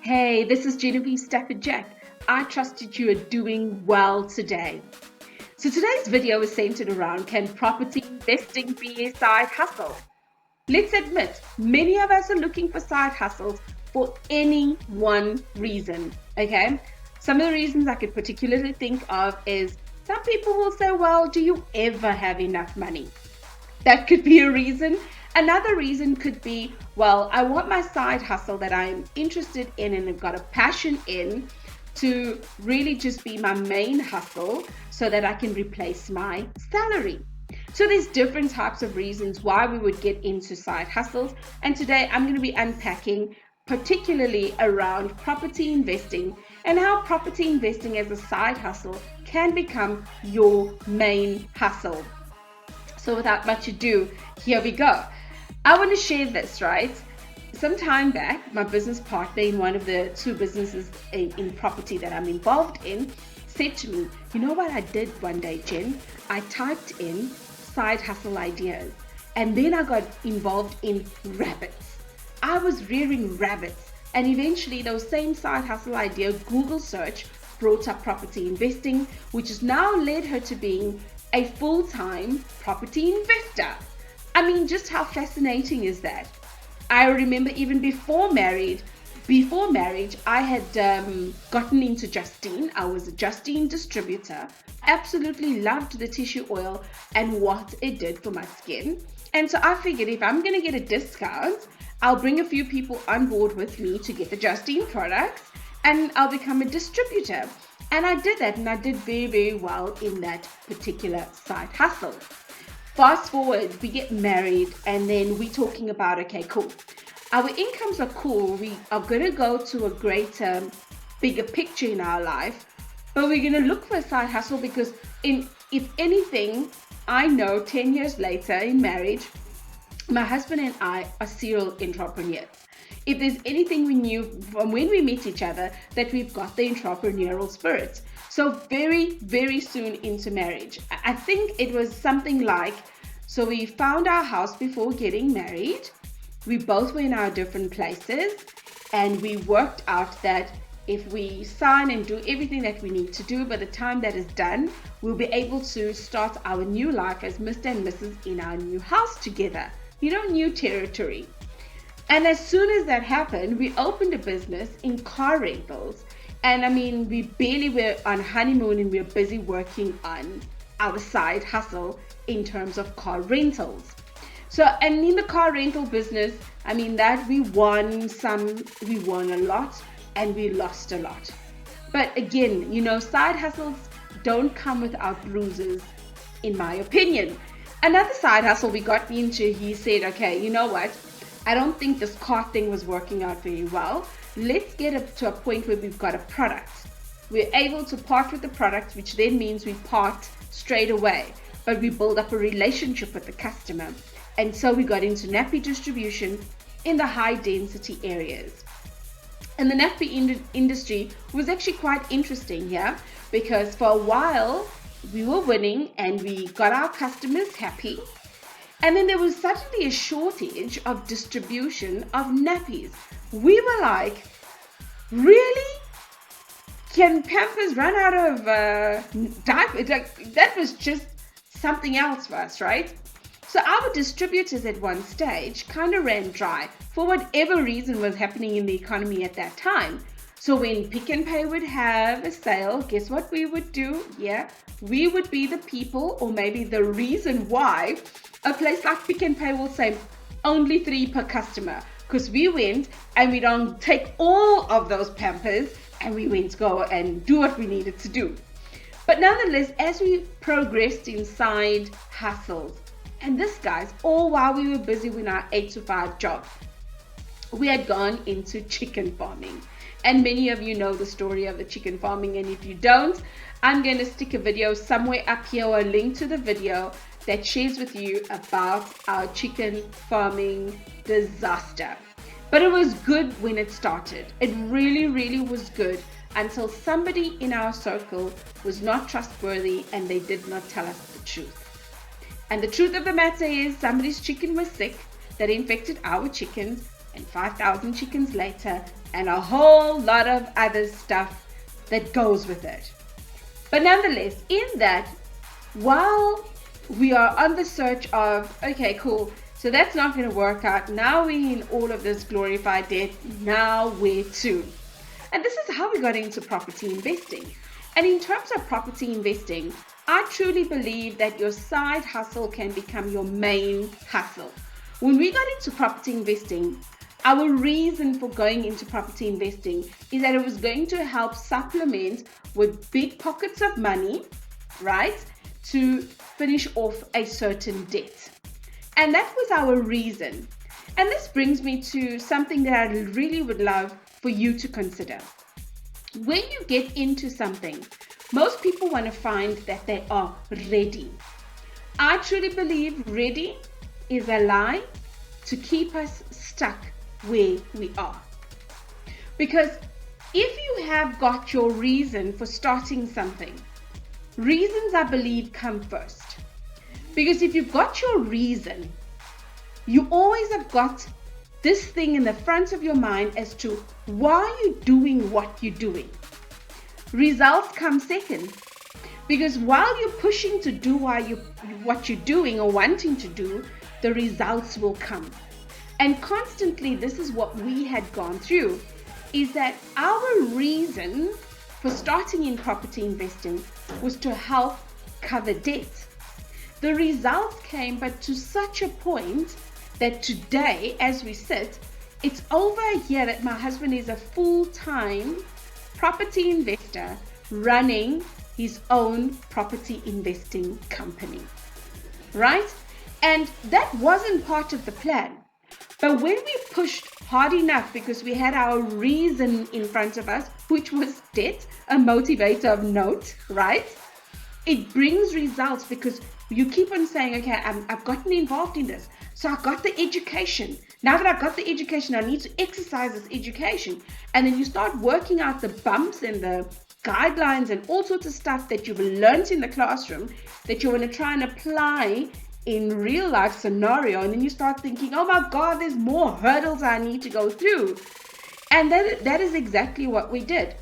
Hey, this is Genevieve Stafford Jack. I trust that you are doing well today. So today's video is centered around, can property investing be a side hustle? Let's admit, many of us are looking for side hustles for any one reason, okay? Some of the reasons I could particularly think of is some people will say, well, do you ever have enough money? That could be a reason. Another reason could be, well, I want my side hustle that I'm interested in and have got a passion in to really just be my main hustle so that I can replace my salary. So there's different types of reasons why we would get into side hustles. And today I'm going to be unpacking particularly around property investing and how property investing as a side hustle can become your main hustle. So without much ado, here we go. I want to share this, right? Some time back, my business partner in one of the two businesses in property that I'm involved in said to me, you know what I did one day, Jen? I typed in side hustle ideas and then I got involved in rabbits. I was rearing rabbits, and eventually those same side hustle idea Google search brought up property investing, which has now led her to being a full-time property investor. I mean, just how fascinating is that? I remember even before marriage, I had gotten into Justine. I was a Justine distributor. Absolutely loved the tissue oil and what it did for my skin. And so I figured if I'm going to get a discount, I'll bring a few people on board with me to get the Justine products and I'll become a distributor. And I did that, and I did very, very well in that particular side hustle. Fast forward, we get married, and then we're talking about, okay, cool. Our incomes are cool. We are going to go to a greater, bigger picture in our life, but we're going to look for a side hustle because, if anything, I know 10 years later in marriage, my husband and I are serial entrepreneurs. If there's anything we knew from when we met each other, that we've got the entrepreneurial spirit. So very, very soon into marriage, I think it was something like, so we found our house before getting married. We both were in our different places, and we worked out that if we sign and do everything that we need to do, by the time that is done, we'll be able to start our new life as Mr. and Mrs. in our new house together. New territory. And as soon as that happened, we opened a business in car rentals. And I mean, we barely were on honeymoon and we were busy working on our side hustle in terms of car rentals. So, and in the car rental business, I mean, that we won a lot and we lost a lot. But again, side hustles don't come without bruises, in my opinion. Another side hustle we got into, he said, okay, you know what? I don't think this car thing was working out very well. Let's get it to a point where we've got a product. We're able to part with the product, which then means we part straight away, but we build up a relationship with the customer. And so we got into nappy distribution in the high density areas. And the nappy industry was actually quite interesting here because for a while we were winning and we got our customers happy. And then there was suddenly a shortage of distribution of nappies. We were like, really? Can Pampers run out of diapers? That was just something else for us, right? So our distributors at one stage kind of ran dry for whatever reason was happening in the economy at that time. So when Pick n Pay would have a sale, guess what we would do? Yeah, we would be the people, or maybe the reason why a place like Pick n Pay will say only 3 per customer, because we went and we don't take all of those Pampers and we went to go and do what we needed to do. But nonetheless, as we progressed in side hustles, and this, guys, all while we were busy with our 8 to 5 job, we had gone into chicken farming. And many of you know the story of the chicken farming, and if you don't, I'm going to stick a video somewhere up here or a link to the video that shares with you about our chicken farming disaster. But it was good when it started. It really, really was good until somebody in our circle was not trustworthy and they did not tell us the truth. And the truth of the matter is somebody's chicken was sick that infected our chickens. and 5,000 chickens later, and a whole lot of other stuff that goes with it. But nonetheless, in that, while we are on the search of, okay, cool, so that's not going to work out. Now we're in all of this glorified debt. Now where to? And this is how we got into property investing. And in terms of property investing, I truly believe that your side hustle can become your main hustle. When we got into property investing, our reason for going into property investing is that it was going to help supplement with big pockets of money, right, to finish off a certain debt. And that was our reason. And this brings me to something that I really would love for you to consider. When you get into something, most people want to find that they are ready. I truly believe ready is a lie to keep us stuck where we are. Because if you have got your reason for starting something, reasons, I believe, come first. Because if you've got your reason, you always have got this thing in the front of your mind as to why you're doing what you're doing. Results come second. Because while you're pushing to do what you're doing or wanting to do, the results will come. And constantly, this is what we had gone through, is that our reason for starting in property investing was to help cover debt. The results came, but to such a point that today, as we sit, it's over a year that my husband is a full-time property investor running his own property investing company, right? And that wasn't part of the plan. But when we pushed hard enough because we had our reason in front of us, which was debt, a motivator of note, right? It brings results because you keep on saying, okay, I've gotten involved in this. So I got the education. Now that I've got the education, I need to exercise this education. And then you start working out the bumps and the guidelines and all sorts of stuff that you've learned in the classroom that you want to try and apply in real life scenario. And then you start thinking, oh my God, there's more hurdles I need to go through. And that is exactly what we did.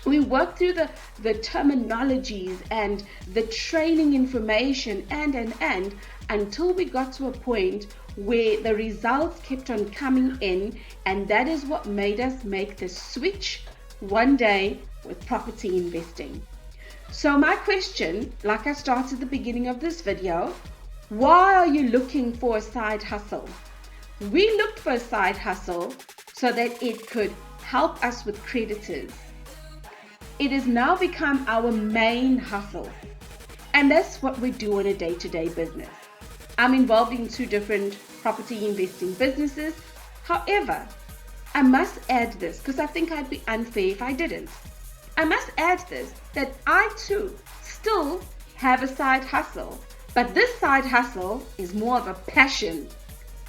We worked through the terminologies and the training information and until we got to a point where the results kept on coming in, and that is what made us make the switch one day with property investing. So my question, like I started at the beginning of this video, why are you looking for a side hustle? We looked for a side hustle so that it could help us with creditors. It has now become our main hustle. And that's what we do in a day-to-day business. I'm involved in 2 different property investing businesses. However, I must add this because I think I'd be unfair if I didn't. I must add this, that I too still have a side hustle. But this side hustle is more of a passion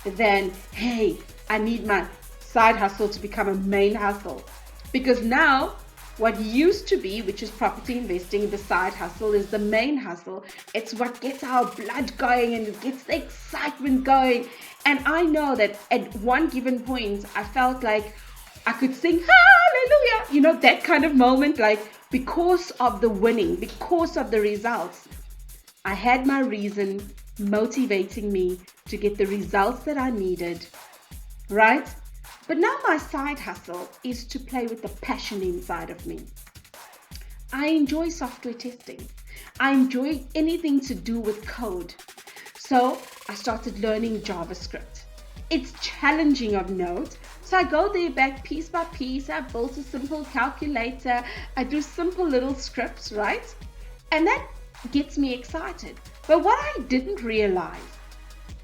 than, hey, I need my side hustle to become a main hustle. Because now, what used to be, which is property investing, the side hustle is the main hustle. It's what gets our blood going and it gets the excitement going. And I know that at one given point, I felt like I could sing hallelujah, you know, that kind of moment, like because of the winning, because of the results. I had my reason motivating me to get the results that I needed, right? But now my side hustle is to play with the passion inside of me. I enjoy software testing. I enjoy anything to do with code. So I started learning JavaScript. It's challenging of note. So I go there back piece by piece. I built a simple calculator. I do simple little scripts, right? And that gets me excited. But what I didn't realize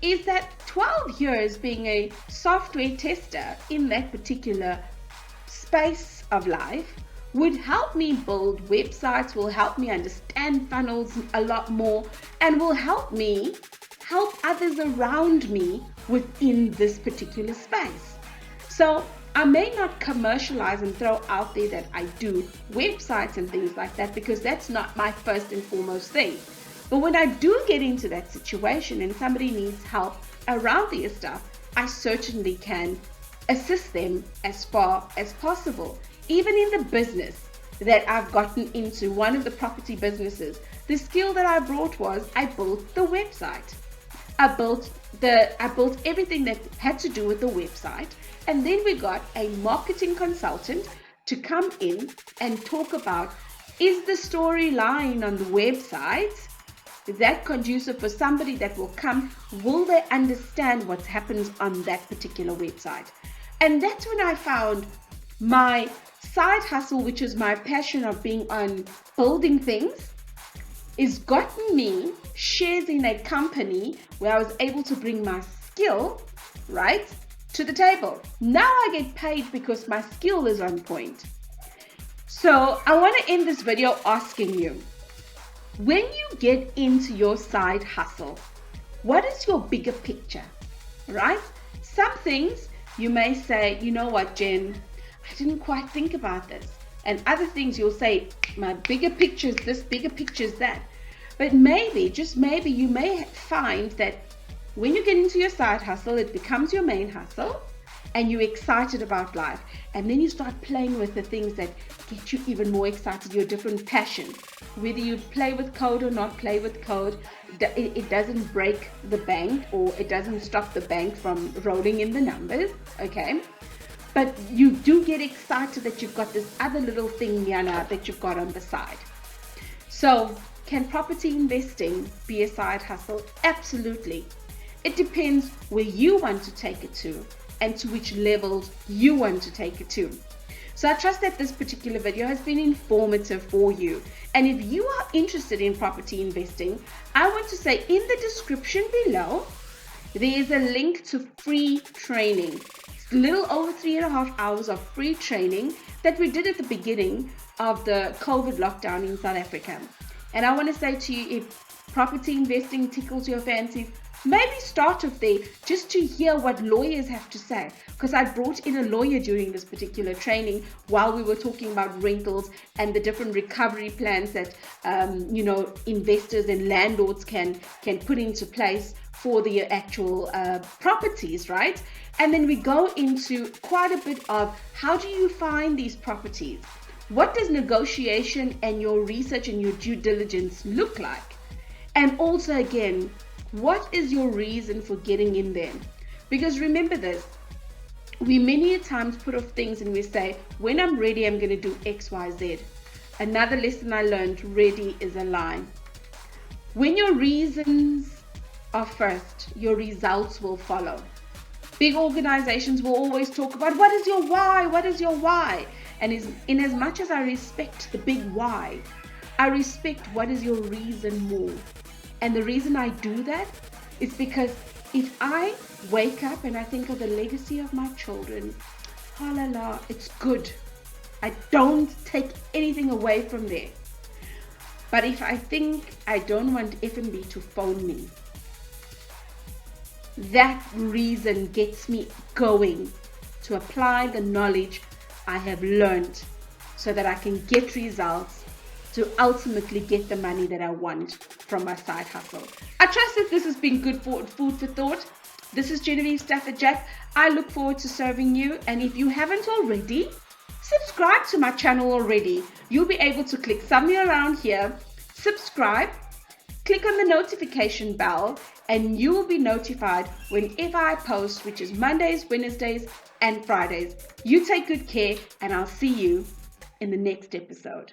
is that 12 years being a software tester in that particular space of life would help me build websites, will help me understand funnels a lot more, and will help me help others around me within this particular space. So I may not commercialize and throw out there that I do websites and things like that because that's not my first and foremost thing. But when I do get into that situation and somebody needs help around their stuff, I certainly can assist them as far as possible. Even in the business that I've gotten into, one of the property businesses, the skill that I brought was I built the website. I built everything that had to do with the website, and then we got a marketing consultant to come in and talk about, is the storyline on the website that conducive for somebody that will come? Will they understand what happens on that particular website? And that's when I found my side hustle, which is my passion of being on building things, is gotten me shares in a company where I was able to bring my skill, right, to the table. Now I get paid because my skill is on point. So I want to end this video asking you, when you get into your side hustle, what is your bigger picture, right? Some things you may say, you know what, Jen, I didn't quite think about this. And other things you'll say, my bigger picture is this, bigger picture is that. But maybe, just maybe, you may find that when you get into your side hustle, it becomes your main hustle and you're excited about life. And then you start playing with the things that get you even more excited, your different passion. Whether you play with code or not play with code, it doesn't break the bank, or it doesn't stop the bank from rolling in the numbers, okay? But you do get excited that you've got this other little thing, Yana, that you've got on the side. So, can property investing be a side hustle? Absolutely. It depends where you want to take it to and to which levels you want to take it to. So I trust that this particular video has been informative for you. And if you are interested in property investing, I want to say in the description below, there is a link to free training. It's a little over 3.5 hours of free training that we did at the beginning of the COVID lockdown in South Africa. And I want to say to you, if property investing tickles your fancy, maybe start off there just to hear what lawyers have to say. Because I brought in a lawyer during this particular training while we were talking about rentals and the different recovery plans that investors and landlords can put into place for the actual properties, right? And then we go into quite a bit of how do you find these properties? What does negotiation and your research and your due diligence look like? And also, again, what is your reason for getting in there? Because remember this, we many a times put off things and we say, when I'm ready, I'm going to do X, Y, Z. Another lesson I learned, ready is a lie. When your reasons are first, your results will follow. Big organizations will always talk about, what is your why? What is your why? And in as much as I respect the big why, I respect what is your reason more. And the reason I do that is because if I wake up and I think of the legacy of my children, oh la la, it's good. I don't take anything away from there. But if I think I don't want F&B to phone me, that reason gets me going to apply the knowledge I have learned so that I can get results to ultimately get the money that I want from my side hustle. I trust that this has been good food for thought. This is Genevieve Stafford Jack. I look forward to serving you. And if you haven't already, subscribe to my channel already. You'll be able to click somewhere around here, subscribe, click on the notification bell, and you will be notified whenever I post, which is Mondays, Wednesdays, and Fridays. You take good care, and I'll see you in the next episode.